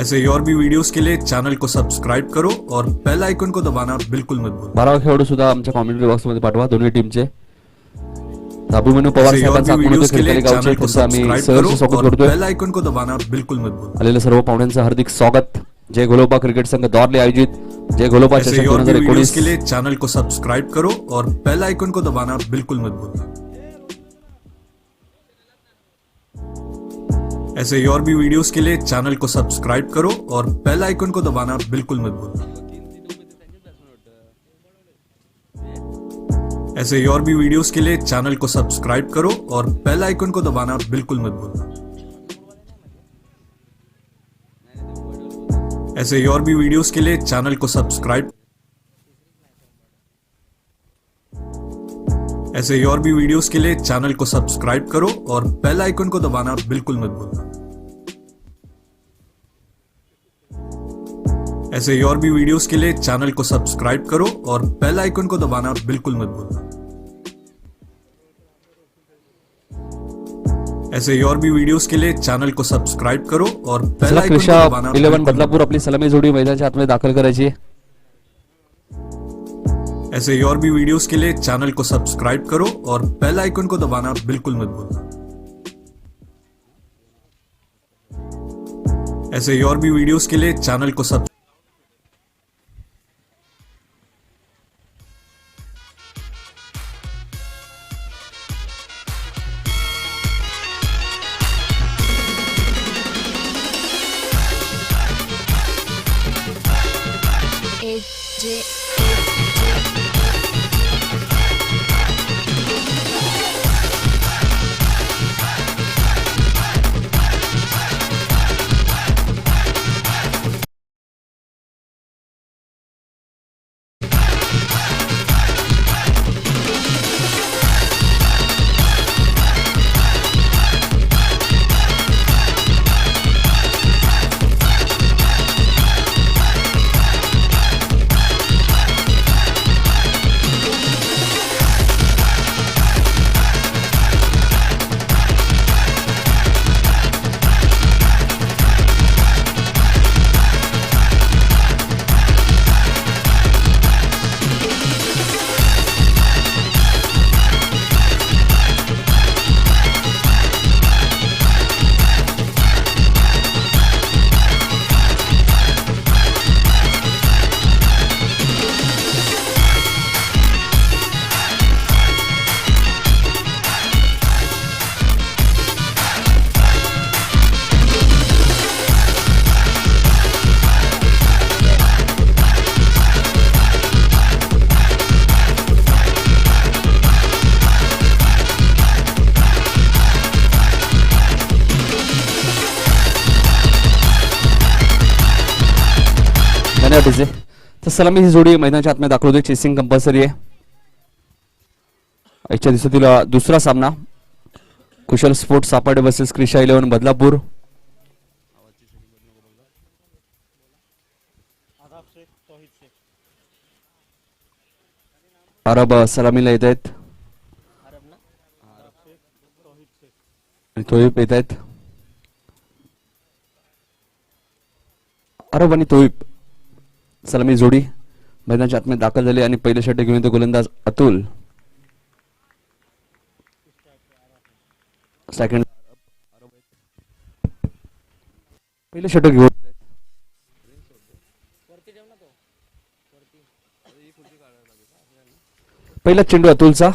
ऐसे ही और भी वीडियोस के लिए चॅनल को सबस्क्राइब करो और बेल आयकॉन को दबाना बिल्कुल मत भूलना। 12 खेळाडू सुद्धा आमच्या कॉमेंट्री बॉक्स मध्ये पाठवा दोन्ही टीमचे। अभिमन्यू पवार ऐसे ही और साहेबांचा भी आगमन वीडियोस होते के लिए खिडकाली गावचे, चॅनल को त्यांचं आम्ही सबस्क्राइब सहर्ष करो स्वागत और करतोय। बेल आयकॉन को दबाना बिल्कुल मत भूलना। आलेल्या सर्व पाहुण्यांचं हार्दिक स्वागत। जय घोलोबा क्रिकेट संघ दौरले आयोजित जय घोलोबा ऐसे चषक ही और भी वीडियोस 2019 के लिए चैनल को सब्सक्राइब करो और बेल आइकन को दबाना बिल्कुल मत भूलना। ऐसे ही और भी वीडियोस के लिए चैनल को सब्सक्राइब करो और बेल आइकन को दबाना बिल्कुल मत भूलना। ऐसे ही और भी वीडियोस के लिए चैनल को सब्सक्राइब करो और बेल आइकन को दबाना बिल्कुल मत भूलना। ऐसे ही और भी वीडियोस के लिए चैनल को सब्सक्राइब ऐसे ही और भी वीडियोस के लिए चैनल को सब्सक्राइब करो और बेल आइकन को दबाना बिल्कुल मत भूलना। ऐसे ही और भी वीडियोस के लिए चैनल को सब्सक्राइब करो और बेल आइकन को दबाना बिल्कुल मत भूलना। ऐसे ही और भी वीडियोस के लिए चॅनल को सबस्क्राइब करो और बेल आइकन को दबाना 11 बदलापूर आपली सलामी जोडी मैदानाच्या आतमध्ये दाखल करायची आहे। ऐसे ही और भी वीडियोस के लिए चैनल को सब्सक्राइब करो और बेल आइकन को दबाना बिल्कुल मत भूलना। ऐसे ही और भी वीडियोस के लिए चैनल को सब तर सलामी ही जोडी मैदानाच्या आतमध्ये दाखल होते। चेसिंग कंपल्सरी आहे। आजच्या दिवसातील दुसरा सामना कुशल स्पोर्ट्स सापाडे वर्सेस क्रिशा 11 बदलापूर। अरब सलामीला येत आहेत आणि तोहीप येत आहेत। अरब आणि तोहीप सलामी जोडी मैदानाच्या आतमध्ये दाखल झाली आणि पहिले षटक घेऊन येतो गोलंदाज अतुल। सेकंड पहिले षटक घेऊन पहिला चेंडू अतुलचा।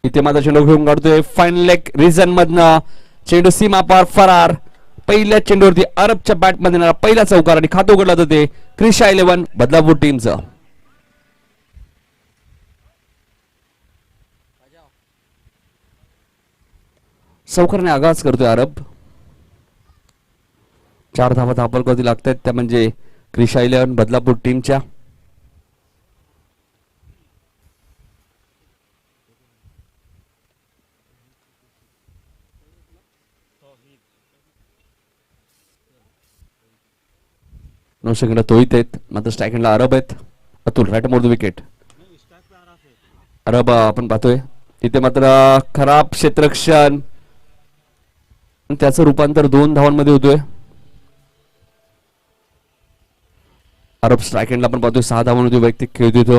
इथे माझा चेंडू घेऊन काढतोय फायनल लेग रिजन मधनं चेंडू सीमा पार फरार। पहिल्या चेंडूवरती अरबच्या बॅट मध्ये पहिला चौकार आणि खातं उघडला जाते क्रिशा 11 बदलापूर टीमचं। चौकारने आगाज करतोय अरब। 4 धावा धापलकवरती लागतात त्या म्हणजे क्रिशा 11 बदलापूर टीमच्या। नौ सेकंड तोहित आहेत मात्र स्ट्राईकला अरब आहेत। Atul right more the wicket. अरब आपण पाहतोय तिथे मात्र खराब क्षेत्ररक्षण त्याचं रूपांतर 2 धावांमध्ये होतोय। अरब स्ट्राईक एंडला आपण पाहतोय 6 धावांमध्ये वैयक्तिक खेळतोय तो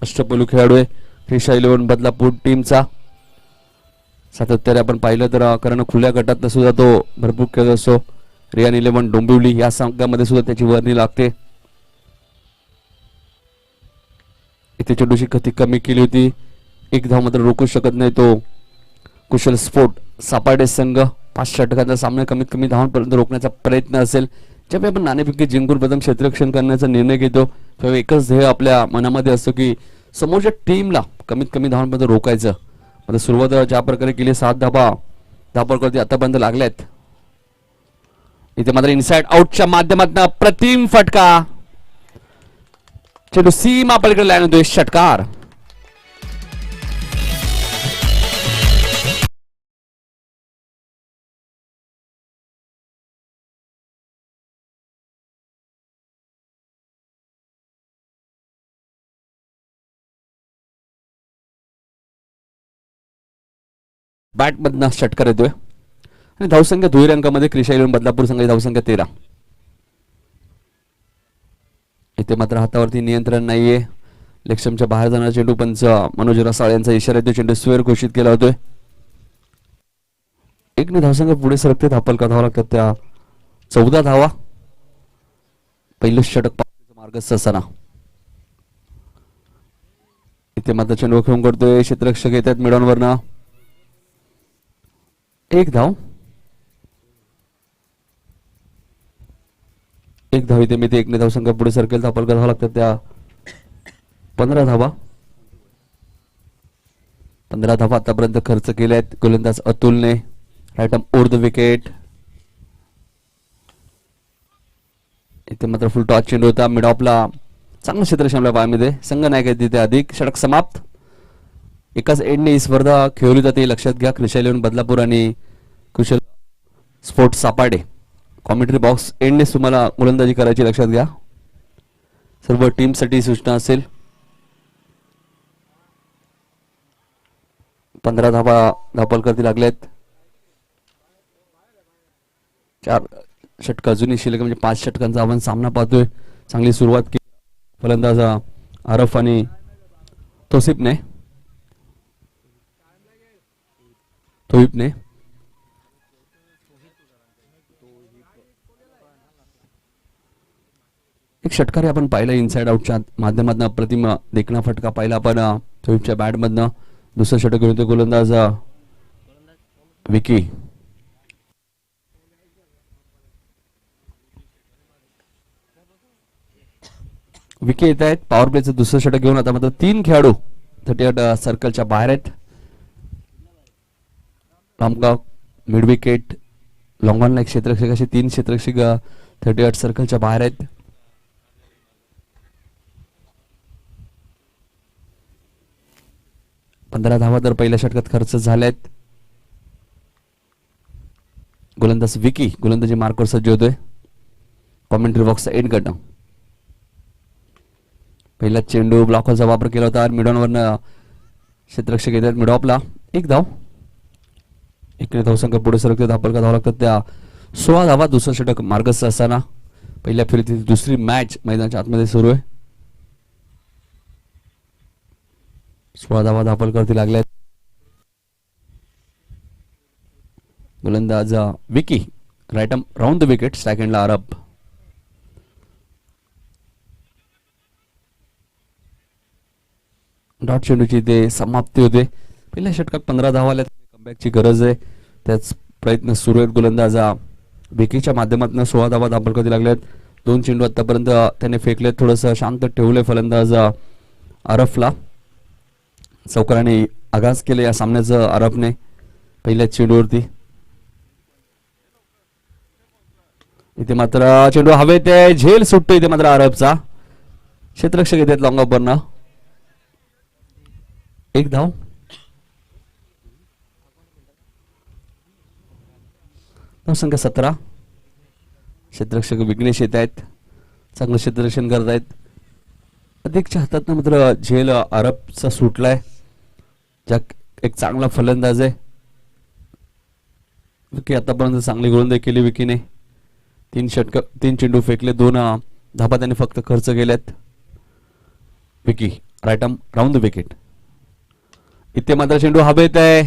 अष्टपैलू खेळाडू आहे क्रिशा 11 बदलापूर टीमचा. सातत्याने आपण पाहिलं तर कारण खुल्या गटात सुद्धा तो भरपूर खेळत असतो. रियान 11 डोंबिवली या संघामध्ये सुद्धा त्याची वर्णी लागते. इथे चेंडूची गती कमी केली होती. एक धाव मात्र रोखू शकत नाही तो कुशल स्पोर्ट सापाडे संघ. 5 षटकांचा सामना कमीत कमी धावांपर्यंत रोखण्याचा प्रयत्न असेल. जेव्हा आपण नाणेफेकी जिंकून प्रथम क्षेत्ररक्षण करण्याचा निर्णय घेतो तेव्हा एकच ध्येय आपल्या मनामध्ये असतो की समोरच्या टीमला कमीत कमी धावांपर्यंत रोखायचं. आता सुरुवात ज्या प्रकारे केली 7 धावा धावपळकरती आतापर्यंत लागल्यात. इथे मात्र इनसाइड आउटच्या माध्यमातून प्रतिम फटका. चेंडू सीमा पलीकडे लाईन होतोय षटकार. बॅट मधनं षटकार येतोय आणि धावसंख्या दुहेरी अंकामध्ये क्रिशा 11 बदलापूर संघाची धावसंख्या 13. इथे मात्र हातावरती नियंत्रण नाहीये. लेक्समच्या बाहेर जाणारा चेंडू पंच मनोज रसाळ यांचा इशारा येतो. चेंडू स्क्वेअर घोषित केला होतोय. 1 ने धावसंख्या पुढे सरकते. धापल धावा लागतात त्या 14 धावा. पहिलं षटक मार्गस्थ असताना इथे मात्र चेंडू खेळून करतोय. क्षेत्ररक्षक येतात मिडॉनवरनं. 1 धाव. 1 धाव इथे मी 1 ने धावसंख्या पुढे सरकेल. धापल धावा लागतात त्या 15 धावा. 15 धावा आतापर्यंत खर्च केल्यात गोलंदाज अतुलने. Right arm over the wicket. इथे मात्र फुल टॉस चेंडू होता. मिड ऑफला चांगलं क्षेत्ररक्षण आपल्या पायामध्ये. संघ नाही काय तिथे अधिक. षटक समाप्त. एकाच एंडने ही स्पर्धा खेळली जाते लक्षात घ्या. क्रिशा 11 बदलापूर आणि कुशल स्पोर्ट सापाडे. कॉमेंट्री बॉक्स एंडने तुम्हाला गोलंदाजी करायची लक्षात घ्या. सर्व टीमसाठी सूचना असेल. 15 धावा धावपलकरती लागलेत. 4 षटक अजूनही शिल्लक म्हणजे 5 षटकांचा आपण सामना पाहतोय. चांगली सुरुवात केली फलंदाज आरफ आणि तोसिफने. एक षटकार आपण पाहिलं इनसाइड आउटच्या माध्यमातून प्रतिम देखणा फटका पाहिला आपण तोहिपच्या बॅट मधनं. दुसरं षटक घेऊन ते गोलंदाज विकी. विकी येत आहेत पॉवर प्लेचं दुसरं षटक घेऊन. आता मात्र 3 खेळाडू 38 सर्कलच्या बाहेर आहेत. रामगाव मिड विकेट लॉंगॉनला एक क्षेत्ररक्षक असे 3 क्षेत्ररक्षक 38 सर्कलच्या बाहेर आहेत. पंधरा धावा तर पहिल्या षटकात खर्च झाल्यात. गोलंदाज विकी गोलंदाजी मार्कवर सज्ज होतोय. कॉमेंट्री बॉक्सचा एंड कट. पहिला चेंडू ब्लॉकरचा वापर केला होता. मिडॉनवरनं क्षेत्ररक्षक येतात मिडॉपला. 1 धाव. 1 ने धावसंख्या पुढे सरकते. धापल धावा लागतात त्या 16 धावा. दुसरं षटक मार्गस्थ असताना पहिल्या फेरीतील दुसरी मॅच मैदानाच्या आतमध्ये सुरू आहे. 16 धावा धापल करती लागल्यात. गोलंदाज Vicky right arm round the wicket. Strike एंडला अरब. डॉट चेंडूची ते समाप्ती होते. पहिल्या षटकात 15 धावा आल्या. कमबॅकची गरज आहे. त्याच प्रयत्न सुरू आहेत. गोलंदाज विकीच्या माध्यमातून 16 धावा धापल करती लागल्यात. 2 चेंडू आतापर्यंत त्याने फेकलेत. थोडंसं शांत ठेवलंय फलंदाज अरफला. चौकाराने आगाज केले या सामन्याचं अरबने पहिल्याच चेंडूवरती. इथे मात्र चेंडू हवेत आहे. झेल सुटतो इथे मात्र अरबचा. क्षेत्ररक्षक येतात लॉंग ऑफवरनं. 1 धाव. धावसंख्या 17. क्षेत्ररक्षक विघ्नेश येत आहेत. चांगलं क्षेत्ररक्षण करत आहेत. अधिकच्या हातात मात्र झेल अरबचा सुटलाय. एक चांगला फलंदाज आहे विकी. आतापर्यंत चांगली गोलंदाजी केली विकीने. 3 चेंडू फेकले. 2 धाबा त्यांनी फक्त खर्च केल्यात. Vicky right arm round the wicket. इथे मात्र चेंडू हवेत आहे.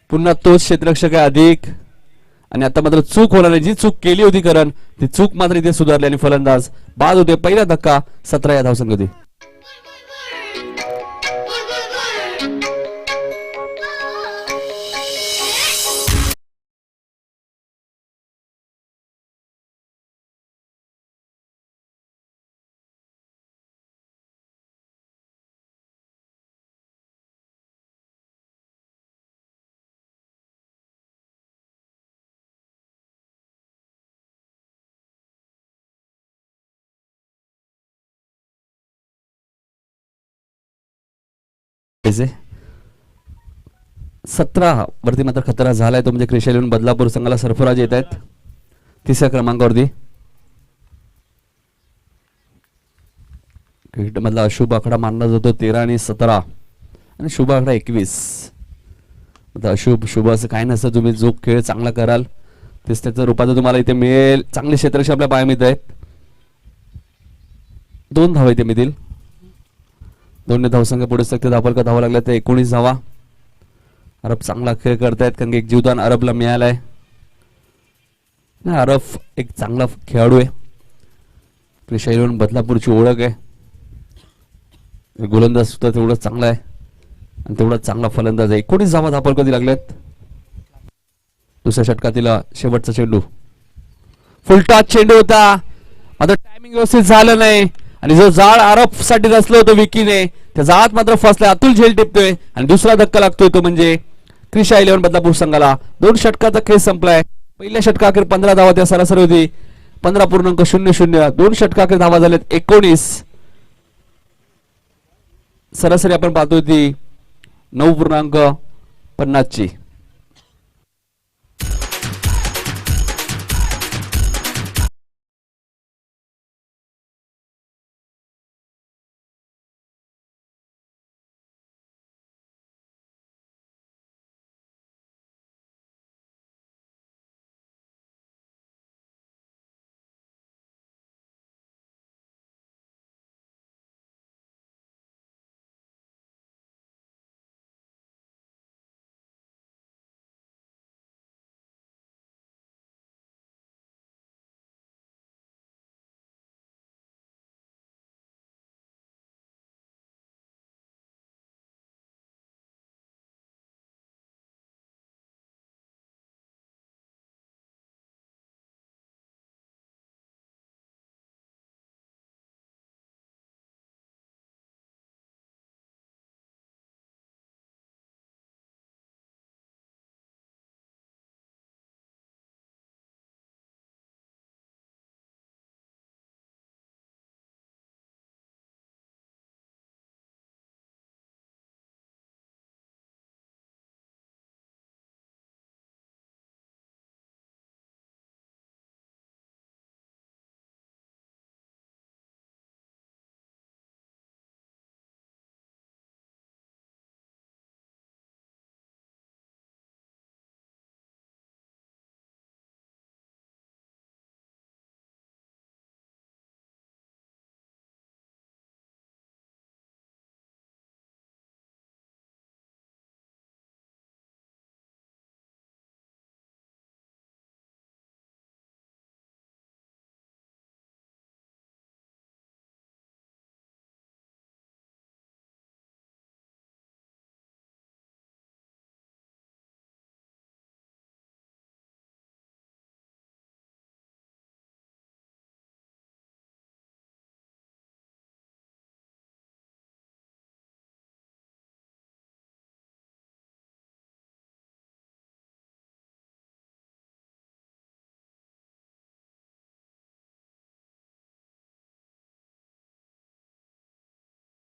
पुन्हा तोच क्षेत्ररक्षक आहे अधिक. आणि आता मात्र चूक होणार नाही. जी चूक केली होती करण ती चूक मात्र इथे सुधारली आणि फलंदाज बाद होते. पहिला धक्का 17 या धावसंख्येत. पाहिजे 17 वरती मात्र खतरा झालाय तो म्हणजे क्रिश 11 बदलापूर संघाला सरफराज येत आहेत तिसऱ्या क्रमांकावरती. क्रिकेट मधला अशुभ आकडा मानला जातो 13 आणि 17 आणि शुभ आकडा 21. आता अशुभ शुभ असं काय नसतं. तुम्ही जो खेळ चांगला कराल तेच त्याच्या रूपात तुम्हाला इथे मिळेल. चांगले क्षेत्ररक्षक आपल्या पाया मिळत आहेत. 2 धावा इथे मिळतील. 2 धावसंख्या पुढे सक्त धावफलका धावा लागल्या तर 19 धावा. अरब चांगला खेळ करतायत कारण की एक जीवदान अरबला मिळालाय. अरब एक चांगला खेळाडू आहे. क्रिश 11 बदलापूरची ओळख आहे. गोलंदाज सुद्धा तेवढंच चांगला आहे आणि तेवढाच चांगला फलंदाज आहे. 19 धावा धावफलक कधी लागल्यात. दुसऱ्या षटकातील शेवटचा चेंडू फुलटॉस चेंडू होता. आता टायमिंग व्यवस्थित झालं नाही आणि जो जाळ आरब साठी रचलं होतं विकीने त्या जाळात मात्र फसलाय. अतुल झेल टिपतोय आणि दुसरा धक्का लागतोय तो म्हणजे क्रिश 11 बदलापूर संघाला. 2 षटकाचा खेळ संपलाय. पहिल्या षटकाखेर 15 धावा त्या सरासरी होती 15.00. 2 षटकाखेर धावा झाल्यात 19. सरासरी आपण पाहतोय ती 9.50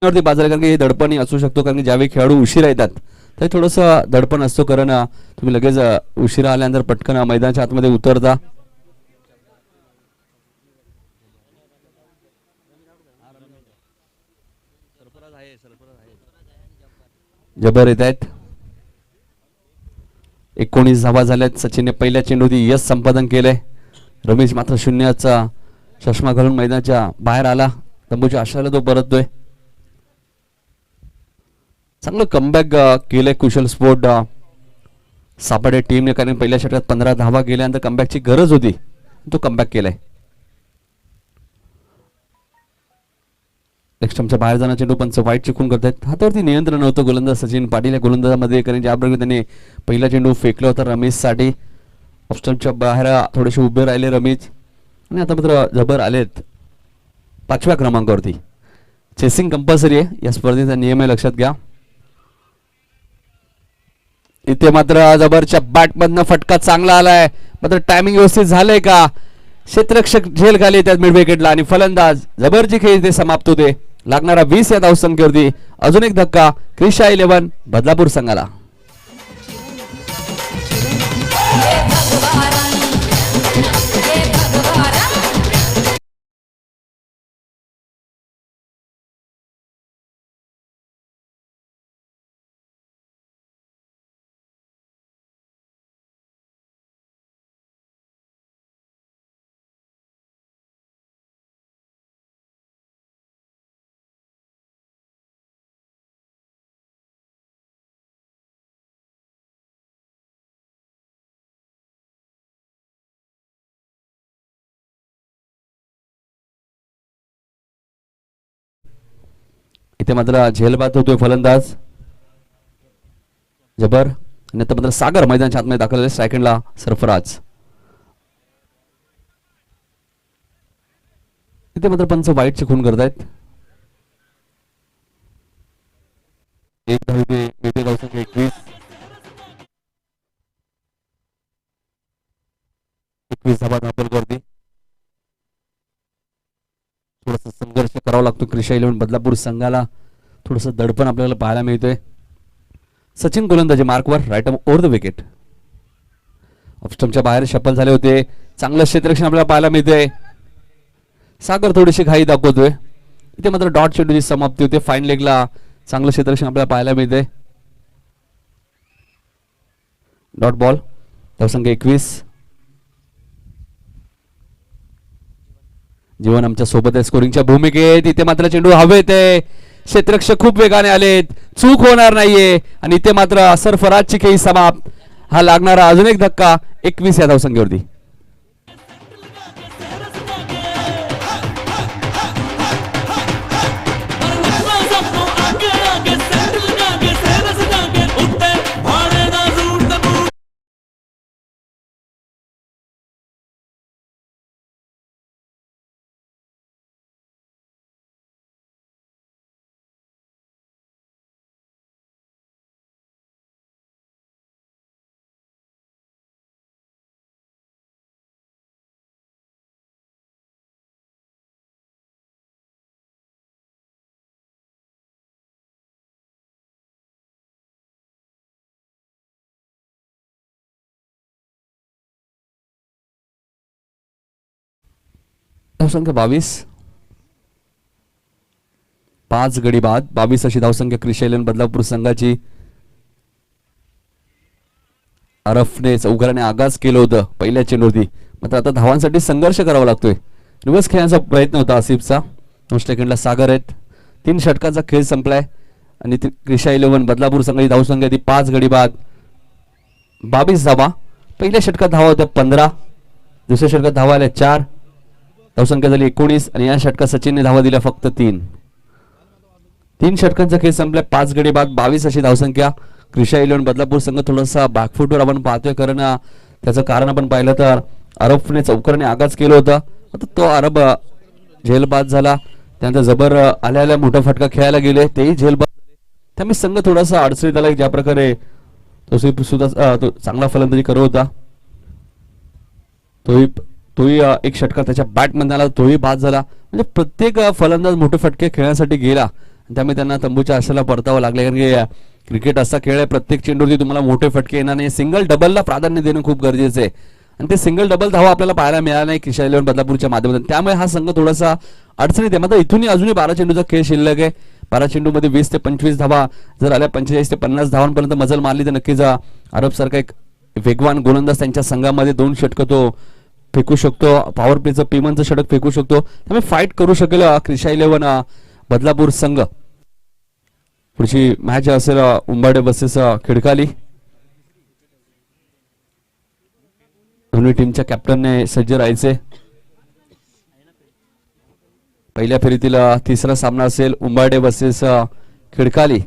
वरती बाजार कारण की हे दडपणी असू शकतो कारण की ज्यावेळी खेळाडू उशिरा येतात तर थोडस दडपण असतो कारण तुम्ही लगेच उशिरा आल्यानंतर पटकन मैदानाच्या आतमध्ये उतरता. जबर येत आहेत. 19 धावा झाल्यात. सचिनने पहिल्या चेंडूवरती यश संपादन केलंय. रमेश मात्र चष्मा घालून मैदानाच्या बाहेर आला. तंबूच्या आश्रयाला तो परततोय. चांगलं कमबॅक केलंय कुशल स्पोर्ट सापाडे टीमने, कारण पहिल्या षटकात 15 धावा गेल्यानंतर कमबॅकची गरज होती. तो कमबॅक केलाय. लेगस्टंपच्या बाहेर जाणार चेंडू पंच वाईट चिकून करतायत. हातावरती नियंत्रण नव्हतं गोलंदाज सचिन पाटील या गोलंदाजामध्ये, कारण ज्याप्रकारे त्यांनी पहिला चेंडू फेकला होता रमेशसाठी. ऑफस्टंपच्या बाहेर थोडेसे उभे राहिले रमेश, आणि आता मात्र जबर आलेत 5व्या क्रमांकावरती. चेसिंग कंपल्सरी आहे या स्पर्धेचा नियम आहे, लक्षात घ्या. इथे मात्र जबरच्या बॅटमधनं फटका चांगला आलाय, मात्र टायमिंग व्यवस्थित झालंय का? क्षेत्ररक्षक झेल खाली त्यात मिड विकेटला, आणि फलंदाज जबरची खेळ इथे समाप्त होते. लागणारा 20 या धावसंख्येवरती अजून एक धक्का क्रिशा 11 बदलापूर संघाला. इथे मात्र झेलबाद होतोय फलंदाज जबर, आणि आता मात्र सागर मैदानाच्या आतमध्ये दाखल झाले. सेकंडला सरफराज. इथे मात्र पंच वाईटची खून करतायत. एक धाव येथे धावसंख्या 21 धावा दाखल. थोडासा संघर्ष करावा लागतो क्रिशा 11 बदलापूर संघाला. थोडस दडपण आपल्याला पाहायला मिळतोय. सचिन गोलंदाजी मार्कवर, राईट ओव्हर द विकेट. ऑफस्टंपच्या बाहेर शफल झाले होते. चांगलं क्षेत्ररक्षण आपल्याला पाहायला मिळतंय. सागर थोडीशी घाई दाखवतोय. इथे मात्र डॉट चेंडूची समाप्ती होते. फाईन लेगला चांगलं क्षेत्ररक्षण आपल्याला पाहायला मिळतंय. डॉट बॉल, धावसंख्या 21. जीवन आमच्या सोबत आहे स्कोरिंगच्या भूमिकेत. इथे मात्र चेंडू हवेत आहे. क्षेत्ररक्षक खूप वेगाने आलेत, चूक होणार नाहीये, आणि इथे मात्र सरफराजची खेळी समाप्त. हा लागणारा अजून एक धक्का 21 या धावसंख्येवरती. धावसंख्या 22. 5 गडी बाद 22 अशी धावसंख्या क्रिशा 11 बदलापूर संघाची. अरफने चौकाराने आगाज केलं होतं पहिल्या चेंडूवरती, मात्र आता धावांसाठी संघर्ष करावा लागतोय. रिव्हर्स खेळण्याचा प्रयत्न होता आसिफचा. 9 सेकंडला सागर आहेत. 3 षटकांचा खेळ संपलाय, आणि क्रिशा 11 बदलापूर संघाची धावसंख्या ती 5 गडी बाद 22 धावा. पहिल्या षटकात धावा होत्या 15, दुसऱ्या षटकात धावा आल्या 4, धावसंख्या झाली 19, आणि या षटकात सचिनने धावा दिल्या फक्त 3. 3 षटकांचा खेळ संपलाय. 5 गडी बाद 22 अशी धावसंख्या क्रिशा 11 बदलापूर संघ थोडासा बॅकफुटवर आपण पाहतोय, कारण त्याचं कारण आपण पाहिलं तर अरबने चौकाराने आगाज केलं होतं. आता तो अरब झेलबाद झाला. त्यानंतर जबर आल्या मोठा फटका खेळायला गेले, तेही झेलबाद. त्यामुळे संघ थोडासा अडचणीत आला. ज्या प्रकारे तो सुद्धा तो चांगला फलंदाजी करत होता, तोही एक षटकार त्याच्या बॅटमध्ये आला, तोही बाद झाला. म्हणजे प्रत्येक फलंदाज मोठे फटके खेळण्यासाठी गेला, त्यामुळे त्यांना तंबूच्या आशेला परतावं लागलं. कारण की क्रिकेट असा खेळ आहे, प्रत्येक चेंडूवरती तुम्हाला मोठे फटके येणार नाही. सिंगल डबलला प्राधान्य देणं खूप गरजेचं आहे, आणि ते सिंगल डबल धावा आपल्याला पाहायला मिळाला नाही क्रिशा 11 बदलापूरच्या माध्यमातून. त्यामुळे हा संघ थोडासा अडचणीत आहे. मात्र इथूनही अजूनही 12 चेंडूचा खेळ शिल्लक आहे. 12 चेंडूमध्ये 20 ते 25 धावा जर आल्या, 45 ते 50 धावांपर्यंत मजल मारली तर नक्कीच अरब सारखा एक वेगवान गोलंदाज त्यांच्या संघामध्ये 2 षटकं तो फेकू शकतो, पॉवर प्लेचं पेमनचं षटक फेकू शकतो, त्यामुळे फाईट करू शकेल क्रिशा 11 बदलापूर संघ. पुढची मॅच असेल उंबाडे वर्सेस खिडकाली. दोन्ही टीमच्या कॅप्टनने सज्ज राहायचे. पहिल्या फेरीतील तिसरा सामना असेल उंबाडे वर्सेस खिडकाली.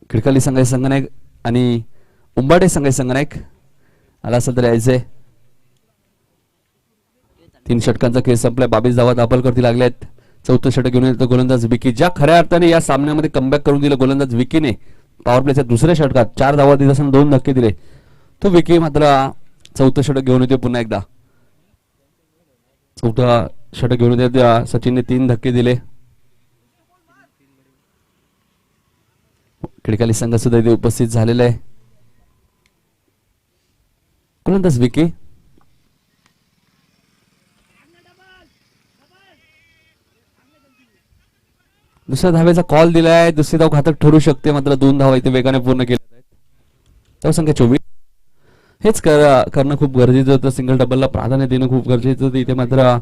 खिडकाली संघाचे संघनायक आणि उंबाडे संघाचे संघनायक आला असेल तर यायचे. 3 षटकांचा खेळ संपलाय. 22 धावा दाभोलकरती लागल्या आहेत. चौथं षटक घेऊन येतो गोलंदाज विकी. ज्या खऱ्या अर्थाने या सामन्यामध्ये कमबॅक करून दिलं गोलंदाज विकीने. पॉवर प्लेच्या दुसऱ्या षटकात 4 धावा देत असताना 2 धक्के दिले. तो विकी मात्र चौथं षटक घेऊन येतो पुन्हा एकदा. चौथं षटक घेऊन येतो. सचिनने 3 धक्के दिले. खिडकाली संघ सुद्धा इथे उपस्थित झालेला आहे. गोलंदाज विकी. दुसऱ्या धावेचा कॉल दिलाय. दुसरी धाव घातक ठरू शकते, मात्र 2 धावा इथे वेगाने पूर्ण केल्या आहेत. धावसंख्या 24. हेच करणं खूप गरजेचं होतं. सिंगल डबलला प्राधान्य देणं खूप गरजेचं होतं. इथे मात्र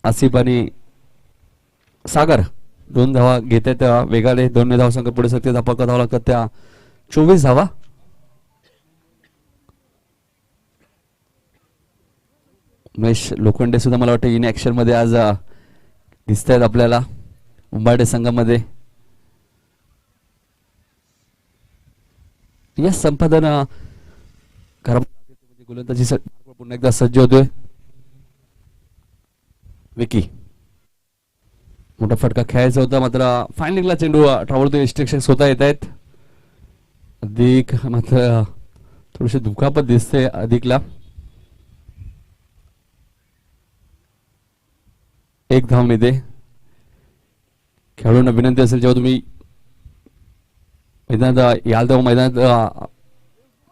आसिफ आणि सागर 2 धावा घेत आहेत वेगाने. 2 धावसंख्या पुढे सकते. धापा धावा लागतात त्या 24 धावा. उमेश लोखंडे सुद्धा मला वाटतं इन ऍक्शन मध्ये आज दिसत आहेत आपल्याला उंबाडे संघामध्ये. या संपादन गोलंदाजी पुन्हा एकदा सज्ज होतोय विकी. मोठा फटका खेळायचा होता, मात्र फायनलिंगला चेंडू ट्रॅव्हल रिस्ट्रिक्शन स्वतः येत आहेत. अधिक मात्र थोडीशी दुखापत दिसते अधिकला. 1 धाव मिळते. खेळाडूंना विनंती असेल जेव्हा तुम्ही मैदानात याल तेव्हा मैदानात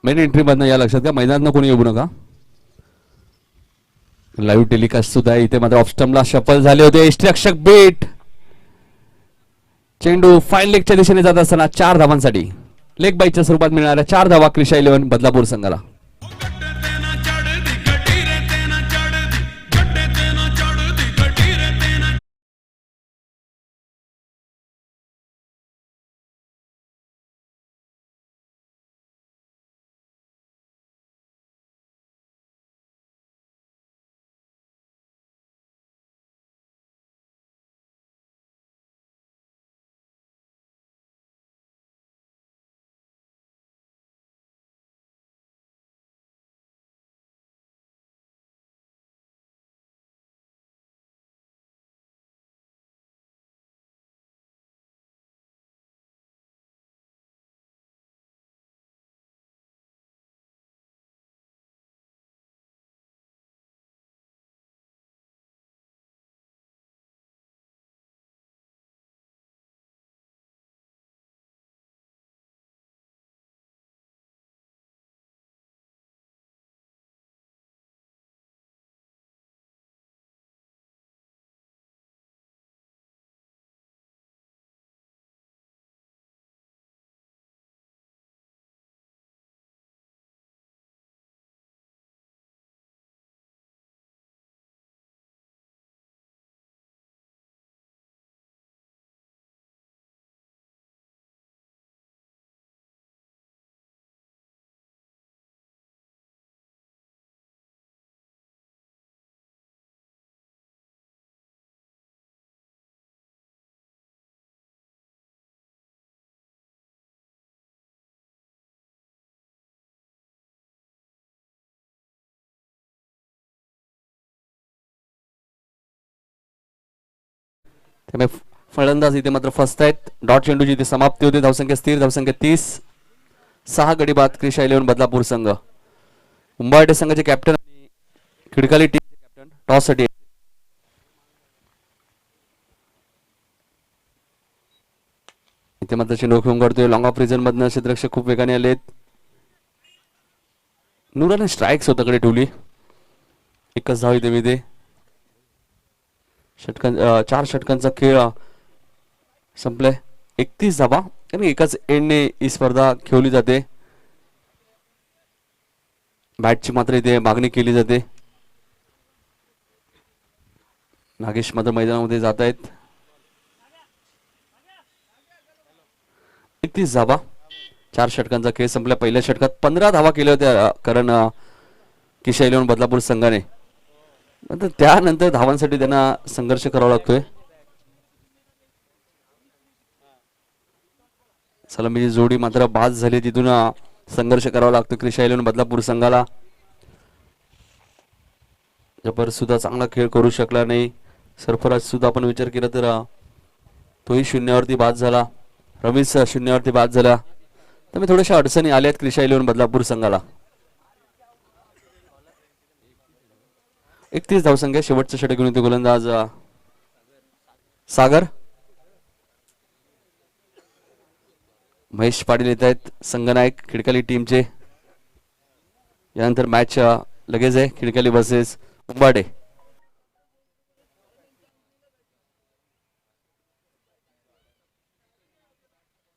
मेन एंट्री मधनं या, लक्षात घ्या मैदानात कोणी येऊ नका. लाईव्ह टेलिकास्ट सुद्धा इथे मात्र ऑफ स्टंपला शफल झाले होते. इष्टरक्षक बीट. चेंडू फाईन लेगच्या दिशेने जात असताना 4 धावांसाठी लेग बाईच्या स्वरूपात मिळणाऱ्या 4 धावा क्रिशा 11 बदलापूर संघाला. त्यामुळे फलंदाज इथे मात्र फर्स्ट आहेत. डॉट चेंडूची इथे समाप्ती होते. धावसंख्या स्थिर. धावसंख्या 30. 6 गडी बाद क्रिशा 11 बदलापूर संघ. उंबाडे संघाचे कॅप्टन आणि खिडकाली टीमचे कॅप्टन टॉस साठी. इथे मात्र चेंडू खेळून काढतोय. लॉंग ऑफ रिजन मधनं क्षेत्ररक्षक खूप वेगाने आलेत. नुराने स्ट्राईक स्वतःकडे ठेवली. 1च धाव इथे मिळते. 4 षटकांचा खेळ संपलाय. 31 धावा कारण एकाच एंडने ही स्पर्धा खेळली जाते. बॅटची मात्र इथे मागणी केली जाते. नागेश मात्र मैदानामध्ये जात आहेत. 31 धावा. 4 षटकांचा खेळ संपला. पहिल्या षटकात 15 धावा केल्या होत्या कारण किशा इलेव्हन बदलापूर संघाने. नंतर त्यानंतर धावांसाठी त्यांना संघर्ष करावा लागतोय. सलामीची जोडी मात्र बाद झाली. तिथून संघर्ष करावा लागतो क्रिशा इलेव्हन बदलापूर संघाला. जबर सुद्धा चांगला खेळ करू शकला नाही. सरफराज सुद्धा आपण विचार केला तर तोही शून्यावरती बाद झाला. रमेश शून्यावरती बाद झाला. त्यामुळे थोड्याशा अडचणी आल्यात क्रिशा इलेव्हन बदलापूर संघाला. 31 धावसंख्या. शेवटचं षटक घेऊन येतो गोलंदाज सागर. महेश पाटील येत आहेत संघनायक खिडकाली टीमचे. यानंतर मॅच लगेच आहे खिडकाली वर्सेस उंबाडे.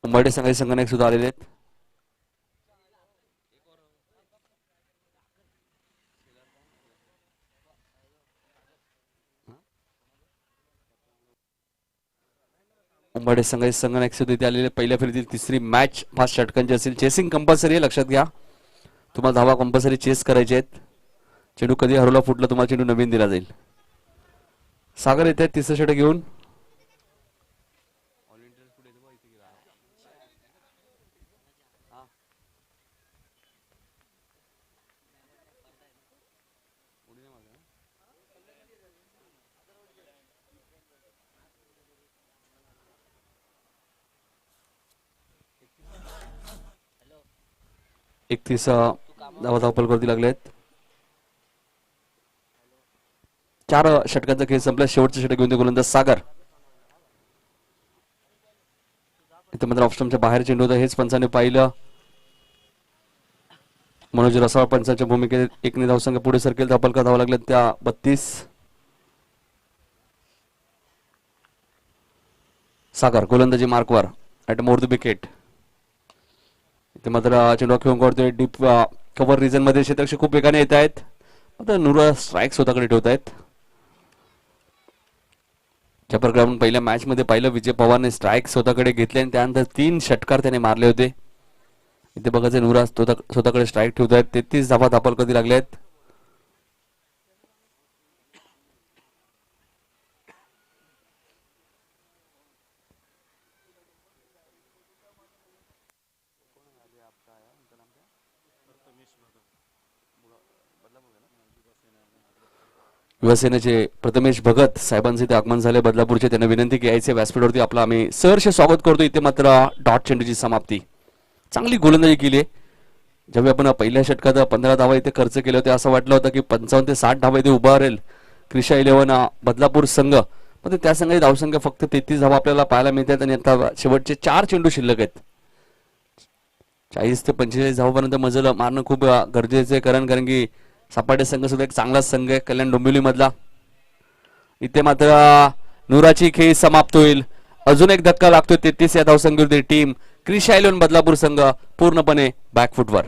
उंबाडे संघाचे संघनायक सुद्धा आलेले आहेत. उंबाडे संघाचे संघनायक सुद्धा इथे आलेले. पहिल्या फेरीतील तिसरी मॅच 5 षटकांची असेल. चेसिंग कंपल्सरी आहे, लक्षात घ्या. तुम्हाला धावा कंपल्सरी चेस करायचे आहेत. चेंडू कधी हरवला फुटला तुम्हाला चेंडू नवीन दिला जाईल. सागर येत आहेत तिसरं षटक घेऊन. एकतीस धावा धावपलवरती लागलेत. 4 षटकांचा खेळ संपला. शेवटचं षटक घेऊन गोलंदाज सागर. इथे मात्र ऑफस्टमच्या बाहेर चेंडू होता. हेच पंचाने पाहिलं. मनोज रसाळ पंचाच्या भूमिकेत एकने धावसंख्या पुढे सरकेल. धावपलका धावा लागल्या त्या 32. सागर गोलंदाजी मार्कवर ऍट मोर द विकेट. इथे मात्र चेंडू खेळून काढतोय डीप कव्हर रिजन मध्ये. क्षेत्ररक्षक खूप वेगाने येत आहेत. मात्र नुरा स्ट्राईक स्वतःकडे ठेवत आहेत. ज्या प्रकारे आपण पहिल्या मॅच मध्ये पाहिलं विजय पवारने स्ट्राईक स्वतःकडे घेतले आणि त्यानंतर 3 षटकार त्याने मारले होते. इथे बघायचं नुरा स्वतःकडे स्ट्राईक ठेवत आहेत. 33 धावा धापल कधी लागले आहेत. युवासेनेचे प्रथमेश भगत साहेबांचे ते आगमन झाले बदलापूरचे. त्यांना विनंती की यायचे व्यासपीठावरती. आपलं आम्ही सहर्ष स्वागत करतो. इथे मात्र डॉट चेंडूची समाप्ती. चांगली गोलंदाजी केली. जेव्हा आपण पहिल्या षटकात 15 धावा इथे खर्च केले होते असं वाटलं होतं की 55 ते 60 धावा इथे उभा राहील क्रिशा इलेव्हन बदलापूर संघ. पण त्या संघाची धावसंख्या फक्त 33 धावा आपल्याला पाहायला मिळतात आणि आता शेवटचे 4 चेंडू शिल्लक आहेत. 40 ते 45 धावापर्यंत मजल मारणं खूप गरजेचं आहे. कारण की सपाटे संघ सुद्धा एक चांगलाच संघ आहे कल्याण डोंबिवली मधला. इथे मात्र नुराची खेळी समाप्त होईल. अजून एक धक्का लागतोय. 33 या धावसंख्येवरती टीम क्रिशा इलेव्हन बदलापूर संघ पूर्णपणे बॅकफुटवर.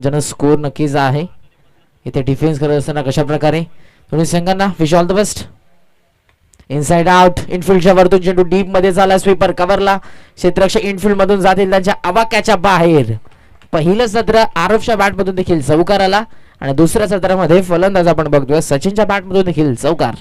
जन स्कोर नक्कीच आहे. इथे डिफेन्स करत असताना कशा प्रकारे दोन्ही संघांना wish all the best. Inside out इनफिल्डच्या वरतून चेंडू डीप मध्ये झाला. स्वीपर कव्हरला. क्षेत्ररक्षक इनफिल्ड मधून जातील त्यांच्या आवाक्याच्या बाहेर. पहिलं सत्र आरवच्या बॅट मधून देखील चौकार आला आणि दुसऱ्या सत्रामध्ये फलंदाज आपण बघतोय सचिनच्या बॅट मधून देखील चौकार.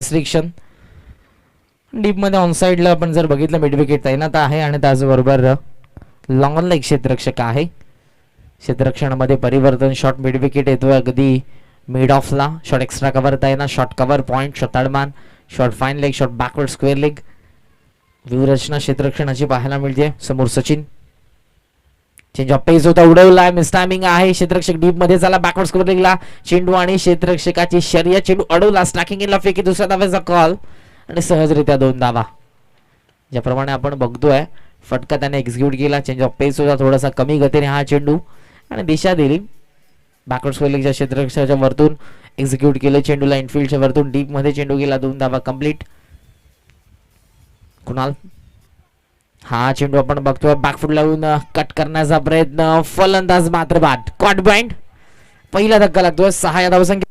रिस्ट्रिक्शन डीप मध्ये ऑन साइडला आपण जर बघितलं मिड विकेट तैनात आहे आणि त्याचबरोबर लॉंगला एक क्षेत्ररक्षक आहे. क्षेत्ररक्षणामध्ये परिवर्तन. शॉर्ट मिड विकेट येतोय अगदी मिड ऑफला. शॉर्ट एक्स्ट्रा कव्हर तैनात. Short cover point. शॉर्ट तडमान. Short fine leg. Short backward square leg. व्यूहरचना क्षेत्ररक्षणाची पाहायला मिळते. समोर सचिन. चेंज ऑफ पेस होता. उडवलाय. मिस टायमिंग आहे. क्षेत्ररक्षक डीप मध्ये झाला. बॅकवर्ड स्क्वेअर लेगला चेंडू आणि क्षेत्ररक्षकाची शर्यत. चेंडू अडवला. स्ट्रायकिंग इनला फेकी. दुसऱ्या धावेचा कॉल आणि सहजरित्या 2 धावा. ज्याप्रमाणे आपण बघतोय फटका त्याने एक्झिक्यूट केला. चेंज ऑफ पेस होता. थोडासा कमी गतीने हा चेंडू आणि दिशा दिली. बॅकवर्ड स्क्वेअर लेगच्या क्षेत्ररक्षकाच्या वरतून एक्झिक्यूट केलं. चेंडूला इनफिल्डच्या वरतून डीप मध्ये चेंडू गेला. 2 धावा कंप्लीट. कुणाल हा चेंडू आपण बघतोय बॅकफुट लावून कट करण्याचा प्रयत्न. फलंदाज मात्र बाद. Caught behind. पहिला धक्का लागतोय 6 या धावसंख्या.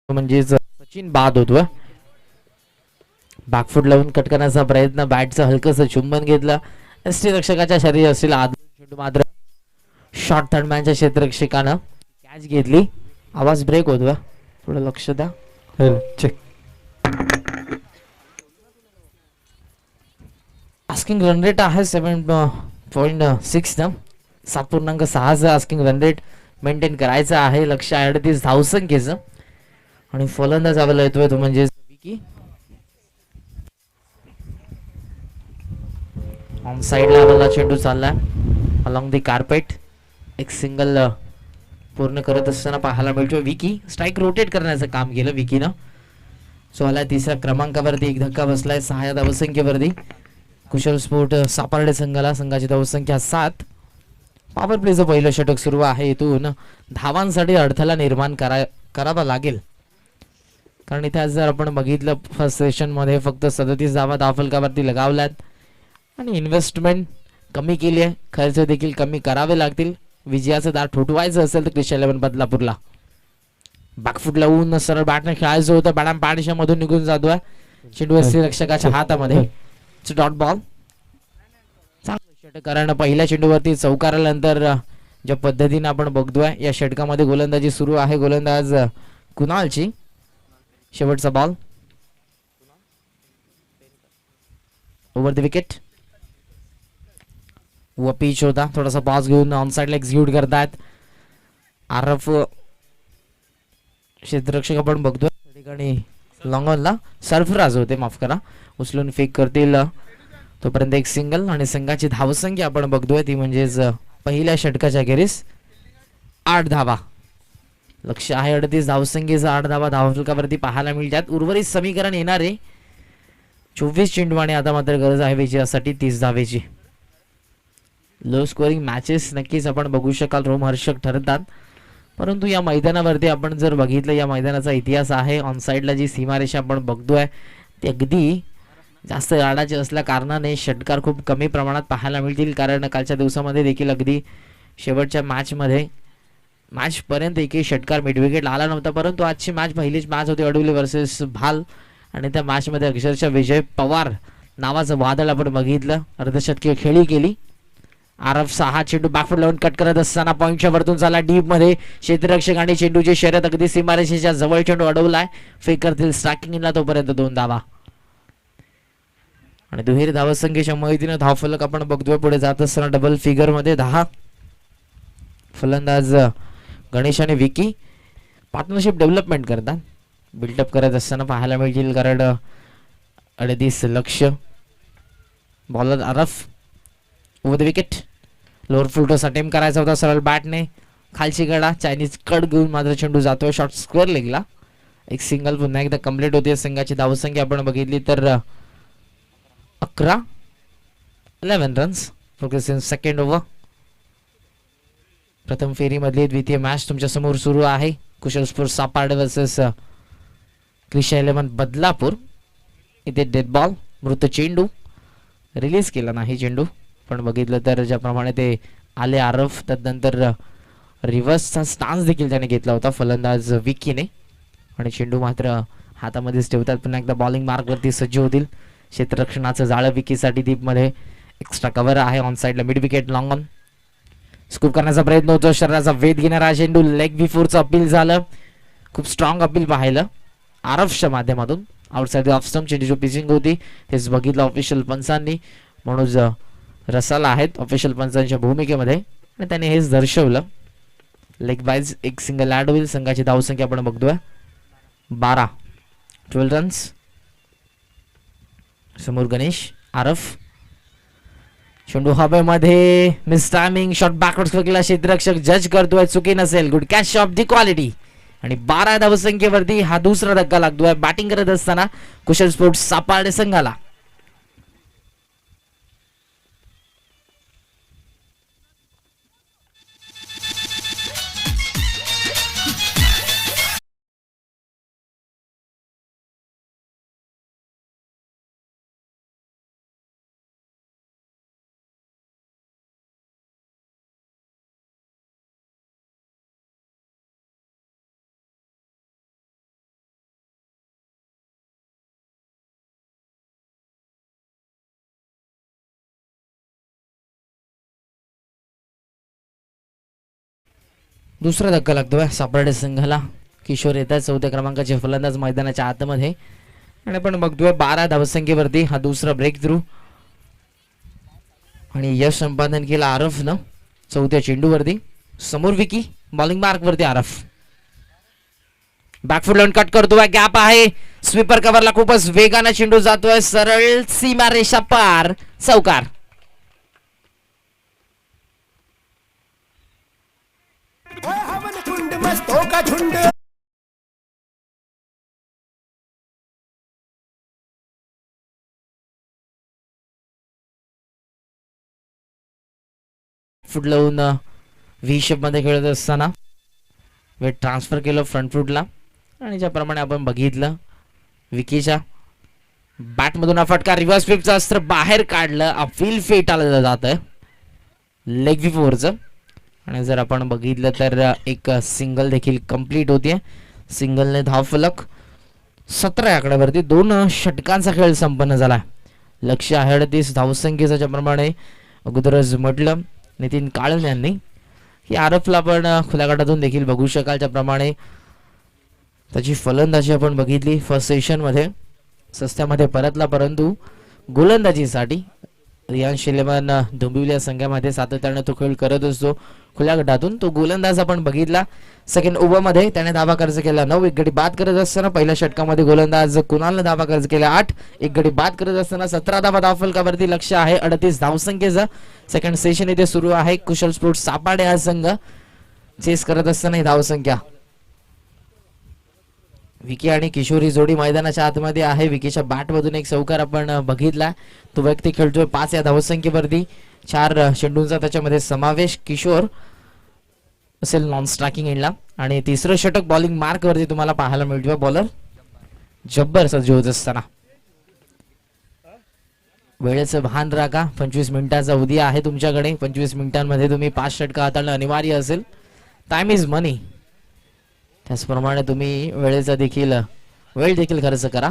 म्हणजेच सचिन बाद होतोय. बॅकफुट लावून कट करण्याचा प्रयत्न. बॅटचं हलकंसं चुंबन घेतलं. क्षेत्ररक्षकाच्या शरीर असलेला आदरून चेंडू मात्र शॉर्ट थर्डमॅनच्या क्षेत्ररक्षकानं कॅच घेतली. आवाज ब्रेक होतोय. थोडं लक्ष द्या. चेक. आस्किंग रन रेट आहे 7.6 न 7.6 आस्किंग रन रेट मेंटेन करायचं आहे. लक्ष 38 धावसंख्येचं आणि फलंदाज आवाला येतोय तो म्हणजे विकी. ऑन साइडला आवाला चेंडू चाललाय अलॉंग दी कार्पेट. एक सिंगल पूर्ण करत असताना पाहायला मिळतो. विकी स्ट्राईक रोटेट करण्याचं काम केलं विकीनं. सो आला 3ऱ्या क्रमांकावरती एक धक्का बसलाय 6 या धावसंख्येवरती. कुशल स्पोर्ट सापार्डे संघाला. संघाची धावसंख्या 7. पॉवर प्लेचं पहिलं षटक सुरू आहे. इथून धावांसाठी अडथळा निर्माण करावा लागेल. कारण इथे आज जर आपण बघितलं फर्स्ट सेशन मध्ये फक्त 37 धावा धावफलकावरती लगावल्यात आणि इन्व्हेस्टमेंट कमी केली आहे. खर्च देखील कमी करावे लागतील. विजयाचं दार ठोठवायचं असेल तर क्रिश 11 बदलापूरला. बॅकफुट लावून सरळ बॅटने खेळायचं होतं. बॅटम पाडीशा मधून निघून जातोय. चेंडू रक्षकाच्या हातामध्ये. Dot ball. चांगलं षटक. कारण पहिल्या चेंडूवरती चौकार आल्यानंतर ज्या पद्धतीने आपण बघतोय या षटकामध्ये गोलंदाजी सुरू आहे. गोलंदाज कुणालची. शेवटचा बॉल. Over the wicket. व पिच होता. थोडासा पॉज घेऊन ऑन साइडला एक्झिक्यूट करतायत आरफ क्षेत्ररक्षक आपण बघतोय. त्या ठिकाणी लॉंगॉनला सरफराज होते माफ करा. उचलून फेक करतील. तोपर्यंत एक सिंगल आणि संघाची धावसंख्या आपण बघतोय ती म्हणजेच पहिल्या षटकाच्या अखेरीस 8 धावा. लक्ष आहे 38 धावसंख्येचं. 8 धावा धावफलकावरती पाहायला मिळतात. उर्वरित समीकरण येणारे 24 चेंडू आणि आता मात्र गरज आहे विजयासाठी 30 धावेची. लो स्कोरिंग मॅचेस नक्कीच आपण बघू शकाल रोमहर्षक ठरतात. परंतु या मैदानावरती आपण जर बघितलं या मैदानाचा इतिहास आहे. ऑन साइडला जी सीमारेषा आपण बघतोय ती अगदी जास्त यार्डाचे असल्या कारणाने षटकार खूप कमी प्रमाणात पाहायला मिळतील. कारण कालच्या दिवसामध्ये देखील अगदी शेवटच्या मॅचमध्ये मॅचपर्यंत एकही षटकार मिडविकेट आला नव्हता. परंतु आजची मॅच पहिलीच मॅच होती अडवली वर्सेस भाल आणि त्या मॅचमध्ये अक्षरशः विजय पवार नावाचं वादळ आपण बघितलं. अर्धशतकीय खेळी केली. आरफ 6 चेंडू बॅकफुट लावून कट करत असताना पॉईंटच्या वरतून झाला डीप मध्ये. क्षेत्ररक्षक आणि चेंडूची शर्यत अगदी सीमारेषेच्या जवळ चेंडू अडवलाय. फेक करतील स्ट्रायकिंग इनला. तोपर्यंत 2 धावा आणि दुहेरी धावसंख्येच्या मदतीने धावफलक आपण बघतोय पुढे जात असताना डबल फिगर मध्ये 10. फलंदाज गणेश आणि विकी पार्टनरशिप डेव्हलपमेंट करतात, बिल्डअप करत असताना पाहायला मिळतील. कारण 38 लक्ष. बॉलर आरफ over the wicket. Lower full toss attempt करायचा होता सरळ बॅटने, खालची कडा चायनीज कड घेऊन मात्र चेंडू जातोय शॉर्ट स्क्वेअर लेगला. एक सिंगल पुन्हा एकदा कंप्लीट होते. संघाची धावसंख्या आपण बघितली तर 11 रन्स फक्त सेकंड ओव्हर. प्रथम फेरीमधली द्वितीय मॅच तुमच्या समोर सुरू आहे. कुशल स्पोर्ट्स सापाड वर्सेस क्रिशा 11 बदलापूर. इथे डेड बॉल मृत चेंडू रिलीज केला नाही चेंडू, पण बघितलं तर ज्याप्रमाणे ते आले आरफ त्यानंतर रिव्हर्सचा स्टान्स देखील त्याने घेतला होता फलंदाज विकीने, आणि चेंडू मात्र हातामध्येच ठेवतात. पुन्हा एकदा बॉलिंग मार्कवरती सज्ज होतील. क्षेत्ररक्षणाचं जाळं विकीसाठी डीपमध्ये एक्स्ट्रा कव्हर आहे. ऑन साईडला mid wicket long on. Scoop करण्याचा प्रयत्न होतो, शरीराचा वेध घेणारा चेंडू लेग बिफोरचं अपील झालं. खूप स्ट्रॉंग अपील पाहिलं आरफच्या माध्यमातून. आउटसाइड ऑफ स्टंप चेंडूची पिचिंग होती, तेच बघितलं ऑफिशियल पंचांनी. म्हणून रसाला आहेत ऑफिशियल पंचांच्या भूमिकेमध्ये आणि त्याने हेच दर्शवलं. लेग वाईज एक सिंगल ॲड होईल. संघाची धावसंख्या आपण बघतोय 12 रन्स. समोर गणेश आरफ. चेंडू हवेमध्ये मिस टायमिंग शॉट बॅकवर्ड्स फेकला. क्षेत्ररक्षक जज करतोय, चुकी नसेल. Good catch of the quality. आणि 12 धावसंख्येवरती हा दुसरा धक्का लागतोय बॅटिंग करत असताना कुशल स्पोर्ट्स सापाडे संघाला. दुसरा धक्का लागतोय सापडे संघाला. किशोर येतात 4थ्या क्रमांकाचे फलंदाज मैदानाच्या आतमध्ये, आणि आपण बघतोय 12 धावसंख्येवरती हा दुसरा ब्रेक थ्रू. आणि यश संपादन केलं आरफनं 4थ्या चेंडूवरती. समोर विकी बॉलिंग मार्क वरती आरफ. बॅकफुट लावून कट करतोय, गॅप आहे. स्वीपर कव्हरला खूपच वेगाने चेंडू जातोय सरळ सीमा रेषा पार, चौकार. फुट लावून व्ही शेप मध्ये खेळत असताना वेट ट्रान्सफर केलं फ्रंट फुटला, आणि ज्याप्रमाणे आपण बघितलं विकीच्या बॅटमधून हा फटका रिव्हर्स स्वीपचं अस्त्र बाहेर काढलं. अपील फेटाळलं जात आहे लेग बिफोरचं, आणि जर आपण बघितलं तर एक सिंगल देखील कंप्लीट होतीये. सिंगलने धावफलक 17 आकड्यावरती 2 षटकांचा खेळ संपन्न झाला. लक्ष्य आहे 38 धावसंख्येचा, ज्याप्रमाणे अगोदरच म्हटलं नितीन काळन यांनी की आरफला आपण खुल्या गटातून देखील बघू शकाल. त्याप्रमाणे त्याची फलंदाजी आपण बघितली फर्स्ट सेशनमध्ये सस्त्यामध्ये परतला, परंतु गोलंदाजीसाठी रियान्श 11 डोंबिवली संघामध्ये सातत्याने तो खेळ करत असतो खुल्या गटातून. तो गोलंदाज आपण बघितला सेकंड ओव्हरमध्ये त्याने धावा खर्च केला 9. एक गडी बाद करत असताना पहिल्या षटकामध्ये गोलंदाज कुणालने धावा खर्च केला 8. एक गडी बाद करत असताना 17 धावा धावफलकावरती लक्ष आहे 38 धावसंख्येचा. सेकंड सेशन इथे सुरू आहे. कुशल स्पोर्ट्स सापाडे हा संघ चेस करत असताना ही धावसंख्या. विकी आणि किशोर ही जोडी मैदानाच्या आतमध्ये आहे. विकीच्या बॅटमधून एक चौकार आपण बघितला, तो व्यक्ती खेळतोय 5 या धावसंख्येवरती. 4 चेंडूंचा त्याच्यामध्ये समावेश. किशोर असेल नॉन स्ट्रायकिंग एंडला, आणि तिसरं षटक बॉलिंग मार्क वरती तुम्हाला पाहायला मिळतोय बॉलर जब्बर सज्ज होत असताना. वेळेचं भान राखा, 25 मिनिटाचा उद्या आहे तुमच्याकडे. 25 मिनिटांमध्ये तुम्ही 5 षटकं हाताळणं अनिवार्य असेल. टाइम इज मनी, त्याचप्रमाणे तुम्ही वेळेचा देखील वेळ देखील खर्च करा.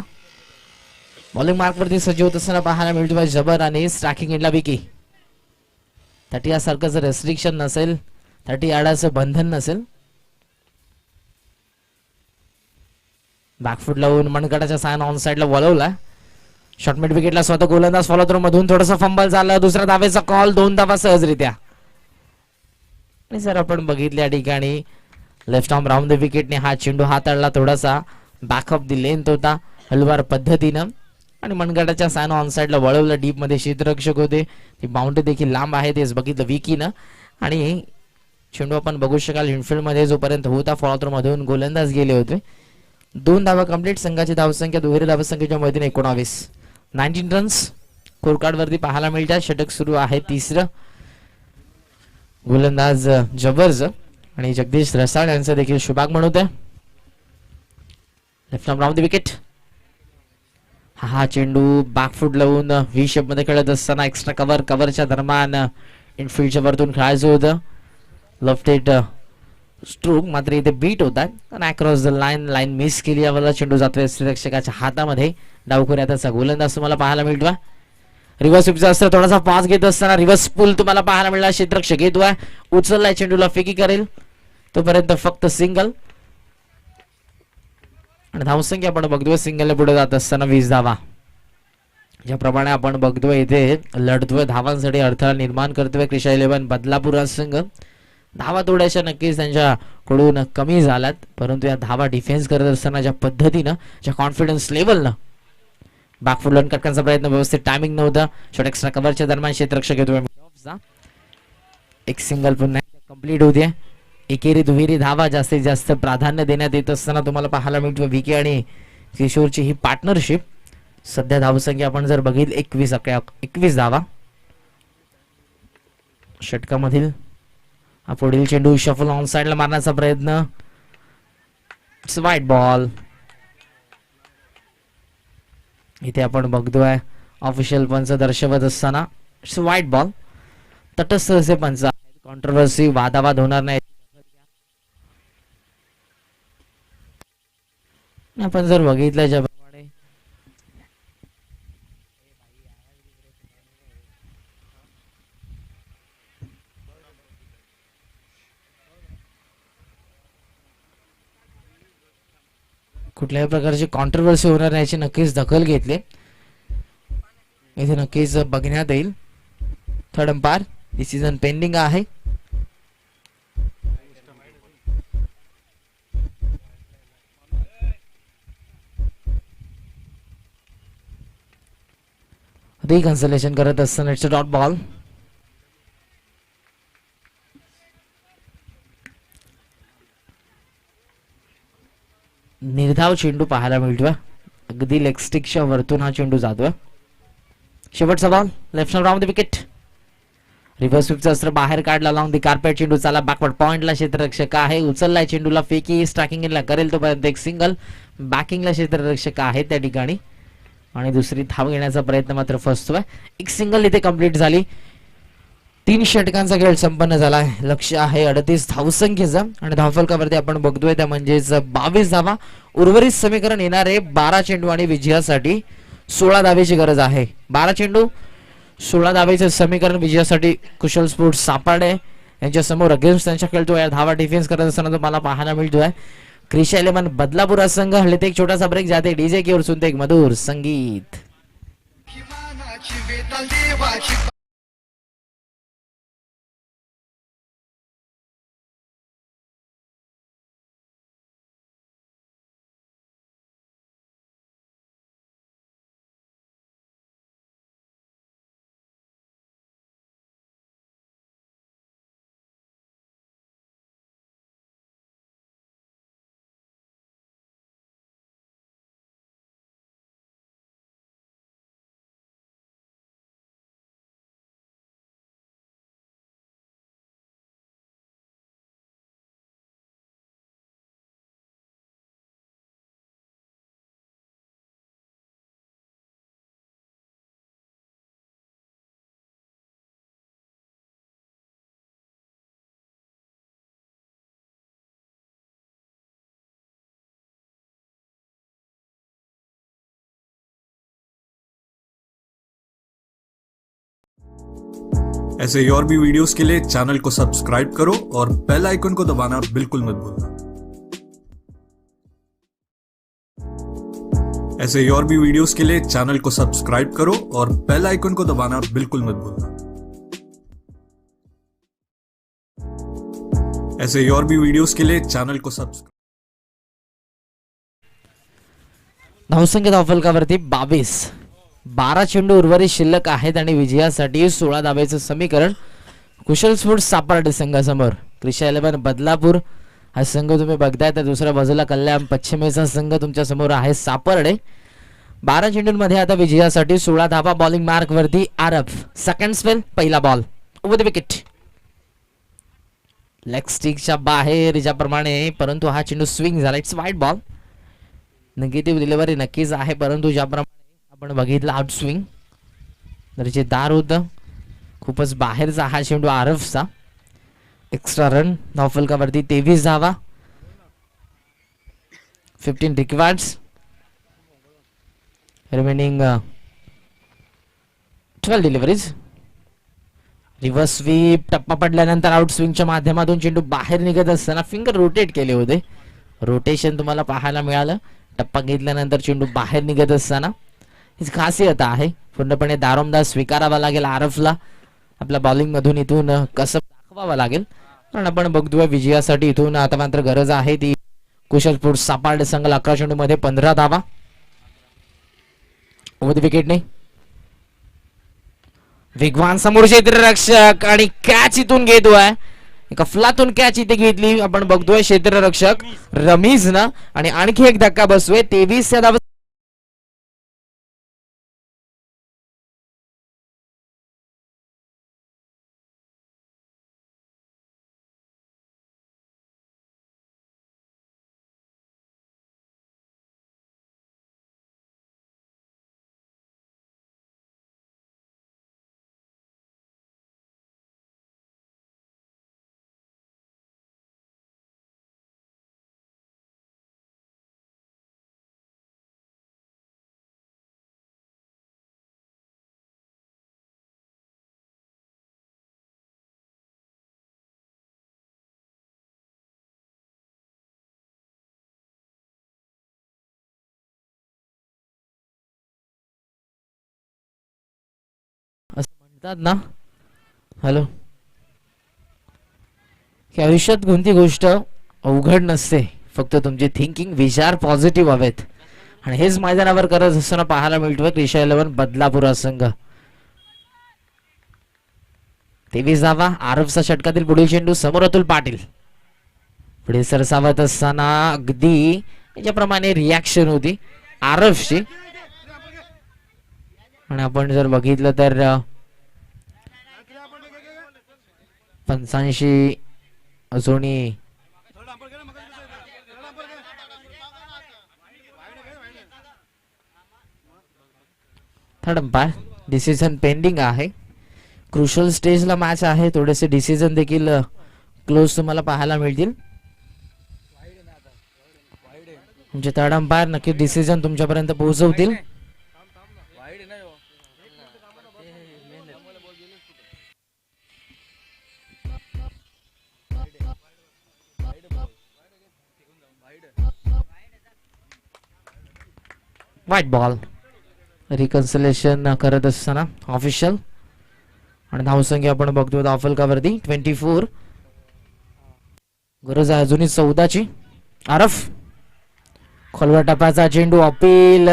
बॉलिंग मार्क वरती सज्ज होत असताना पाहायला मिळतोय जबर आणि स्ट्रायकिंग एंडला विकी. 30 यासारखं जर रेस्ट्रिक्शन नसेल, 30 यार्डाचं बंधन नसेल, बॅकफुट लावून मनगटाच्या सायन ऑन साइडला वळवला. शॉर्ट मिड विकेटला स्वतः गोलंदाज फॉलो थ्रो मधून थोडासा फंबल झाला. दुसऱ्या धावेचा कॉल, 2 धावा सहजरित्या. आणि जर आपण बघितल्या ठिकाणी लेफ्ट आर्म राऊंड द विकेटने हा चेंडू हाताळला, थोडासा बॅकअप दी लेंथ होता हलवार पद्धतीनं आणि मनगटाच्या सायन ऑन साइडला वळवलं. डीप मध्ये क्षेत्ररक्षक होते, ती बाउंड्री देखील लांब आहे तेच बघितलं विकीनं आणि चेंडू आपण बघू शकाल इनफिल्ड मध्ये जोपर्यंत होता फॉलो मधून गोलंदाज गेले होते. 2 धावा कंप्लीट. संघाची धावसंख्या दुहेरी धावसंख्येच्या मदतीने 19. 19 रन्स स्कोरकार्ड वरती पाहायला मिळतात. षटक सुरू आहे तिसरं. गोलंदाज जबरज आणि जगदीश रसाळ यांचं देखील शुभागमन होतं. Left arm round the wicket. हा चेंडू बॅकफूट लावून व्ही शेप मध्ये खेळत असताना एक्स्ट्रा कव्हरच्या दरम्यान इनफिल्डच्या वरतून खेळायचं होतं. लेफ्ट स्ट्रोक मात्र इथे बीट होता आणि अक्रॉस द लाईन मिस केली. यावेळेला चेंडू जातोय श्रीरक्षकाच्या हातामध्ये. डावखुऱ्या त्याचा गोलंदाज तुम्हाला पाहायला मिळतोय. रिव्हर्स स्वीपचा असतं, थोडासा पास घेत असताना रिव्हर्स पुल तुम्हाला पाहायला मिळाला. क्षेत्ररक्षक येतोय, उचललाय, चेंडूला फेकी करेल तोपर्यंत फक्त सिंगल आणि धावसंख्या आपण बघतोय सिंगलने पुढे जात असताना 20 धावा. ज्याप्रमाणे आपण बघतोय इथे लढतोय धावांसाठी अडथळा निर्माण करतोय क्रिशा 11 बदलापूर संघ. धावा थोड्याशा नक्कीच त्यांच्याकडून कमी झाल्यात, परंतु या धावा डिफेन्स करत असताना ज्या पद्धतीनं ज्या कॉन्फिडन्स लेवलनं बॅकफुट लावून कटकांचा प्रयत्न व्यवस्थित टायमिंग नव्हता. शॉट एक्स्ट्रा कव्हरच्या दरम्यान क्षेत्ररक्षक येतोय. एक सिंगल पुन्हा कंप्लीट होते. एकेरी दुहेरी धावा जास्तीत जास्त प्राधान्य देण्यात येत असताना तुम्हाला पाहायला मिळतो विकी आणि किशोरची ही पार्टनरशिप. सध्या धावसंख्या आपण जर बघितली 21 धावा. षटकामधील हा पुढील चेंडू शफल ऑन साइडला मारण्याचा प्रयत्न. White ball. इथे आपण बघतोय ऑफिशियल पंच दर्शवत असताना व्हाईट बॉल. तटस्थ असे पंच, कॉन्ट्रोवर्सी वादावाद होणार नाही. आपण जर बघितलं ज्याप्रमाणे कुठल्याही प्रकारची कॉन्ट्रोवर्सी होणार नाही याची नक्कीच दखल घेतली. इथे नक्कीच बघण्यात येईल. थर्ड अंपायर डिसिजन पेंडिंग आहे. रिकन्सलेशन करत असताना इट्स अ डॉट बॉल. निर्धाव चेंडू पाहायला मिळतोय. अगदी लेग स्टिकच्या वरतून हा चेंडू जातोय. शेवटचा ball left round the wicket. Reverse स्वीपचं अस्त्र बाहेर काढला. लॉंग दी कार्पेट चेंडू चाला बॅकवर्ड पॉइंटला क्षेत्ररक्षक आहे. उचललाय चेंडूला फेकी स्ट्रायकिंग ला करेल तोपर्यंत एक सिंगल. बॅकिंगला क्षेत्ररक्षक आहे त्या ठिकाणी आणि दुसरी धाव घेण्याचा प्रयत्न मात्र फसतोय. एक सिंगल इथे कंप्लीट झाली. 3 षटकांचा खेळ संपन्न झाला. लक्ष आहे 38 धावसंख्येचं आणि धावफलकावरती आपण बघतोय त्या म्हणजेच 22 धावा. उर्वरित समीकरण येणारे 12 चेंडू आणि विजयासाठी 16 धावेची गरज आहे. 12 चेंडू 16 धावेचे समीकरण विजयासाठी कुशल स्पोर्ट्स सापाडे यांच्या समोर अगेन्स्ट त्यांच्या खेळतोय. धावा डिफेन्स करत असताना तुम्हाला पाहायला मिळतोय क्रिशा 11 बदलापूर संघ. हल्ले एक छोटासा ब्रेक जाते डीजे की ओर सुनते एक मधुर संगीत. ऐसे ही और भी वीडियोस के लिए चैनल को सब्सक्राइब करो और बेल आइकन को दबाना बिल्कुल मत भूलना। ऐसे ही और भी वीडियोस के लिए चैनल को सब्सक्राइब करो और बेल आइकन को दबाना बिल्कुल मत भूलना। ऐसे ही और भी वीडियोस के लिए चैनल को सब्सक्राइब। धावसंख्या धावफलकावरती 22. 12 चेंडू उर्वरित शिल्लक आहेत आणि विजयासाठी 16 धाब्याचं समीकरण कुशल स्पोर्ट्स सापर्डे संघासमोर. क्रिशा 11 बदलापूर हा संघ तुम्ही बघताय, तर दुसऱ्या बाजूला कल्याण पश्चिमेचा संघ तुमच्या समोर आहे सापर्डे. 12 चेंडूंमध्ये आता विजयासाठी 16 धाबा. बॉलिंग मार्क वरती आरफ. सेकंड स्पेल, पहिला ball over the wicket. Leg स्टिकच्या बाहेर ज्याप्रमाणे, परंतु हा चेंडू स्विंग झाला. It's wide ball. Negative delivery नक्कीच आहे, परंतु ज्याप्रमाणे आपण बघितलं आउट स्विंग दर्जेदार होतं. खूपच बाहेरचा हा चेंडू आरफचा. Extra run. धावफलकावरती 23 धावा. 15 required. Remaining 12 deliveries. Reverse sweep. टप्पा पडल्यानंतर आउट स्विंगच्या माध्यमातून चेंडू बाहेर निघत असताना फिंगर रोटेट केले होते. रोटेशन तुम्हाला पाहायला मिळालं. टप्पा घेतल्यानंतर चेंडू बाहेर निघत असताना हीच खासियत आहे. पूर्णपणे दारोमदार स्वीकारावा लागेल आरफला. आपल्या बॉलिंग मधून इथून कसं दाखवावं लागेल, कारण आपण बघतोय विजयासाठी इथून आता मात्र गरज आहे ती कुशल स्पोर्ट्स सापार्डे संघाला. 11 चेंडूमध्ये 15 धावा. ओव्हर द विकेटने वेगवान समोर क्षेत्ररक्षक आणि कॅच इथून घेतोय. एका फ्लातून कॅच इथे घेतली. आपण बघतोय क्षेत्ररक्षक रमीजनं आणि आणखी एक धक्का बसतोय. 23 धावा. असं म्हणतात ना, हॅलो, की आयुष्यात कोणती गोष्ट अवघड नसते, फक्त तुमचे थिंकिंग विचार पॉझिटिव्ह हवेत. आणि हेच मैदानावर करत असताना पाहायला मिळतोय क्रिशा 11 बदलापूर संघ. 23 धावा. आरफचा षटकातील पुढील चेंडू समोर अतुल पाटील. पुढे सरसावत असताना अगदी याच्याप्रमाणे रिॲक्शन होती आरफची. आणि आपण जर बघितलं तर 85 अजूनही थर्ड अंपायर. डिसिजन पेंडिंग आहे. क्रुशल स्टेजला मॅच आहे. थोडेसे डिसिजन देखील क्लोज तुम्हाला पाहायला मिळतील. म्हणजे थर्ड अंपायर नक्की डिसिजन तुमच्यापर्यंत पोहोचवतील. White ball. रिकन्सिलेशन करत असताना ऑफिशियल. आणि धावसंख्या आपण बघतो धावफलकावरती 24. गरज आहे अजूनही 14ची. आरफ. खोलवर टप्प्याचा चेंडू. अपील.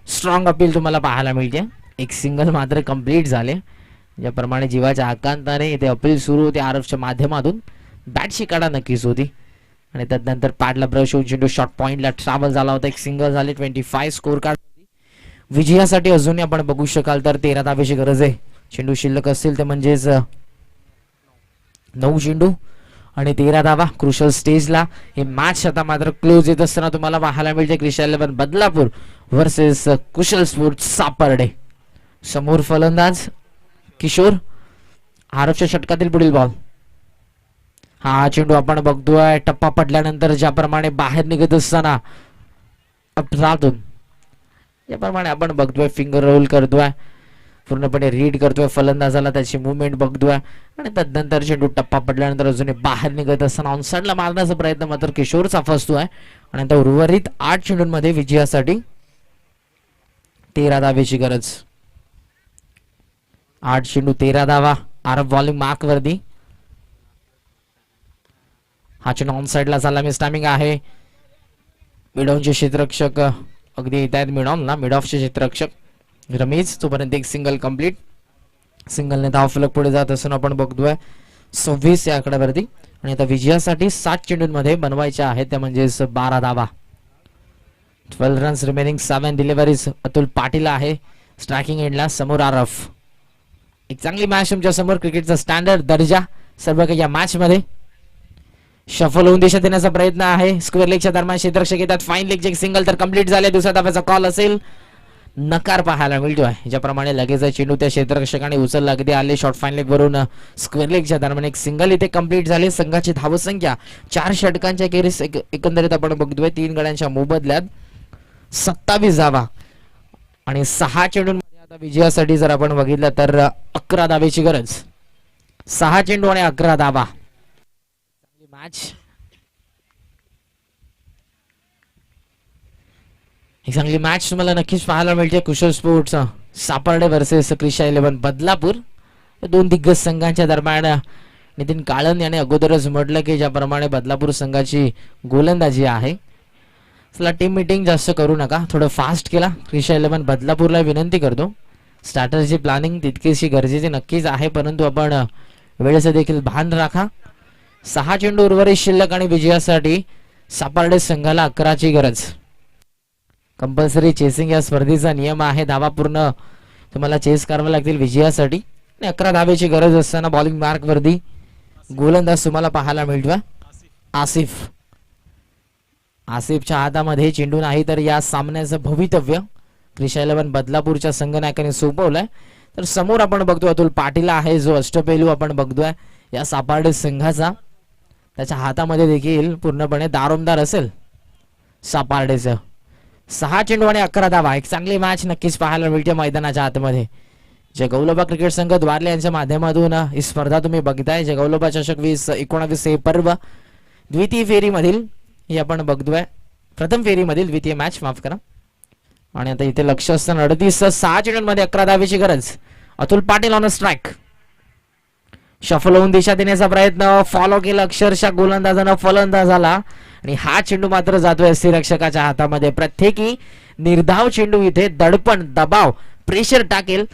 स्ट्रॉंग अपील तुम्हाला पाहायला मिळते. एक सिंगल मात्र कंप्लीट झाले. ज्याप्रमाणे जीवाच्या आकांताने इथे अपील सुरू होते आरफच्या माध्यमातून. बॅटची काढा नक्कीच होती. आणि त्यानंतर पॅडला ब्रश होऊन चेंडू शॉर्ट पॉइंटला ट्रॅव्हल झाला होता. एक सिंगल झाले. 25 स्कोर कार्ड. विजयासाठी अजूनही आपण बघू शकाल तर 13 धावेची गरज आहे. चेंडू शिल्लक असतील ते म्हणजेच 9 चेंडू आणि 13 धावा. क्रुशल स्टेजला हे मॅच आता मात्र क्लोज येत असताना तुम्हाला पाहायला मिळते. क्रिशा 11 बदलापूर वर्सेस कुशल स्पोर्ट्स सापर्डे. समोर फलंदाज किशोर. आरफच्या षटकातील पुढील बॉल. हा चेंडू आपण बघतोय टप्पा पडल्यानंतर ज्याप्रमाणे बाहेर निघत असताना अपरातून ज्याप्रमाणे आपण बघतोय फिंगर रोल करतोय. पूर्णपणे रीड करतोय फलंदाजाला. त्याची मुवमेंट बघतोय. आणि त्यानंतर चेंडू टप्पा पडल्यानंतर अजूनही बाहेर निघत असताना ऑनसाइडला मारण्याचा प्रयत्न मात्र किशोरचा फसतोय. आणि आता उर्वरित 8 चेंडूंमध्ये विजयासाठी 13 धावेची गरज. 8 चेंडू 13 धावा. आरफ बॉलिंग मार्क वरती. हा चेंडू ऑन साइडला झाला, मिस टायमिंग आहे. मिडॉनचे क्षेत्ररक्षक अगदी येत आहेत मिडॉनला, मिड ऑफचे क्षेत्ररक्षक रमेश. तोपर्यंत एक सिंगल कंप्लीट. सिंगलने धाव फलक पुढे जात असताना आपण बघतोय 26 या आकड्यावरती. आणि आता विजयासाठी 7 चेंडूंमध्ये बनवायच्या आहेत, त्या म्हणजेच 12 धावा. 12 runs remaining, 7 deliveries. Atul Patil आहे स्ट्रायकिंग एंडला, समोर आरफ. एक चांगली मॅच तुमच्या समोर, क्रिकेटचा स्टँडर्ड दर्जा सर्व काही या मॅच मध्ये. शफल होऊन दिशा देण्याचा प्रयत्न आहे. स्क्वेअर लेगच्या दरम्यान क्षेत्ररक्षक येतात. फाईन लेगचे एक सिंगल तर कंप्लीट झाले. दुसऱ्या धाव्याचा कॉल असेल, नकार पाहायला मिळतोय. ज्याप्रमाणे लगेच चेंडू त्या क्षेत्ररक्षकाने उचलला, अगदी आले शॉर्ट फाईन लेग वरून. स्क्वेअर लेगच्या दरम्यान एक सिंगल इथे कंप्लीट झाले. संघाची धावसंख्या 4 षटकांच्या खेरीज एकंदरीत आपण बघतोय 3 गड्यांच्या मोबदल्यात 27 धावा आणि 6 चेंडूंमध्ये आता विजयासाठी जर आपण बघितलं तर 11 धावेची गरज. 6 चेंडू आणि 11 धावा. मॅच एक चांगली मॅच तुम्हाला नक्कीच पाहायला मिळते. कुशल स्पोर्ट्स सापर्डे वर्सेस क्रिशा 11 बदलापूर. दोन दिग्गज संघांच्या दरम्यान नितीन काळन याने अगोदरच म्हटलं की ज्याप्रमाणे बदलापूर संघाची गोलंदाजी आहे, चला टीम मीटिंग जास्त करू नका, थोडं फास्ट केला. क्रिशा 11 बदलापूरला विनंती करतो, स्ट्रॅटर्जी प्लॅनिंग तितकीशी गरजेची नक्कीच आहे, परंतु आपण वेळेचं देखील भान राखा. 6 चेंडू उर्वरित शिल्लक आणि विजयासाठी सापर्डे संघाला 11ची गरज. कंपल्सरी चेसिंग या स्पर्धेचा नियम आहे. धावा पूर्ण तुम्हाला चेस करावे लागतील विजयासाठी. 11 धावेची गरज असताना बॉलिंग मार्क वरती गोलंदाज तुम्हाला पाहायला मिळतोय आसिफ. आसिफच्या हातामध्ये चेंडू नाही, तर या सामन्याचं भवितव्य क्रिशा 11 बदलापूरच्या संघनायकाने सोपवलंय. तर समोर आपण बघतोय अतुल पाटील आहे, जो अष्टपैलू आपण बघतोय या सापर्डे संघाचा. त्याच्या हातामध्ये देखील पूर्णपणे दारोमदार असेल सापर्डेचं. 6 चेंडू आणि 11 धावा. एक चांगली मॅच नक्कीच पाहायला मिळते मैदानाच्या आतमध्ये. जगौलोबा क्रिकेट संघ द्वारले यांच्या माध्यमातून ही स्पर्धा तुम्ही बघताय. जगौलोबा चषक 2019 हे पर्व द्वितीय फेरीमधील ही आपण बघतोय, प्रथम फेरीमधील द्वितीय मॅच, माफ करा. आणि आता इथे लक्ष असताना 6 चेंडूंमध्ये 11 धावेची गरज. Atul Patil on strike. Shuffle होऊन दिशा देण्याचा प्रयत्न, फॉलो केला अक्षरशः गोलंदाजानं फलंदाजाला, आणि हा चेंडू मात्र जातोय रक्षकाच्या हातामध्ये. प्रत्येकी निर्धाव चेंडू इथे दडपण, दबाव, प्रेशर टाकेल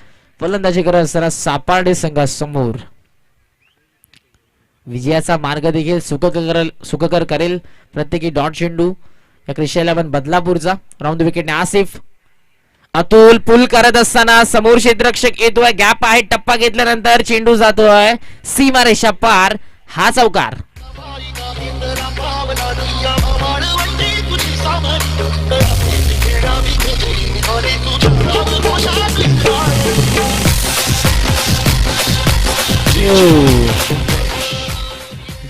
फलंदाजी करत असताना सापर्डे संघासमोर. विजयाचा मार्ग देखील सुखकर करेल प्रत्येकी डॉट चेंडू या क्रिशा 11 बदलापूरचा. राऊंड विकेटने आसिफ. अतुल पुल करत असताना समोर क्षेत्ररक्षक येतोय, गॅप आहे, टप्पा घेतल्यानंतर चेंडू जातोय सीमारेषा पार. हा चौकार.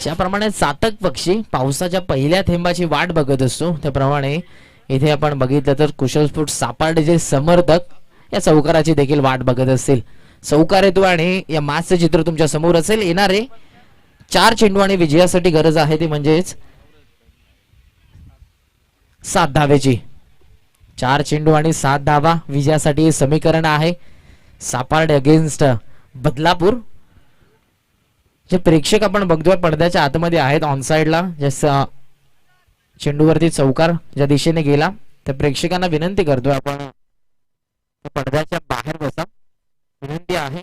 ज्याप्रमाणे चातक पक्षी पावसाच्या पहिल्या थेंबाची वाट बघत असतो, त्याप्रमाणे इथे आपण बघितलं तर कुशल स्पोर्ट्स सापर्डेचे समर्थक या चौकाराची देखील वाट बघत असतील. चौकार येतो आणि या मॅचचं चित्र तुमच्या समोर असेल. येणारे 4 चेंडू आणि विजयासाठी गरज आहे ती म्हणजेच 7 धावेची. 4 चेंडू आणि 7 धावा विजयासाठी हे समीकरण आहे. सापर्डे अगेन्स्ट बदलापूर. जे प्रेक्षक आपण बघतोय पडद्याच्या आतमध्ये आहेत ऑन साइडला, जसं चेंडूवरती चौकार ज्या दिशेने गेला त्या प्रेक्षकांना विनंती करतोय आपण पडद्याच्या बाहेर बसा, विनंती आहे.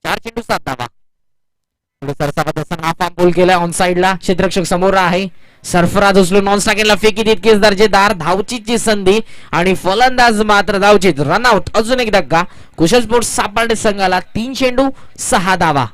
4 चेंडू 7 धावा. पुढे सरसावत असताना हा फॉर्म पूल केलाय ऑन साइडला. क्षेत्ररक्षक समोर आहे. सरफराज उचलून नॉन स्ट्रायकिंगला फेकी तितकीच दर्जेदार धावचीची संधी आणि फलंदाज मात्र धावचीत. रनआउट. अजून एक धक्का. कुशल स्पोर्ट्स सापर्डे संघाला 3 चेंडू 6 धावा.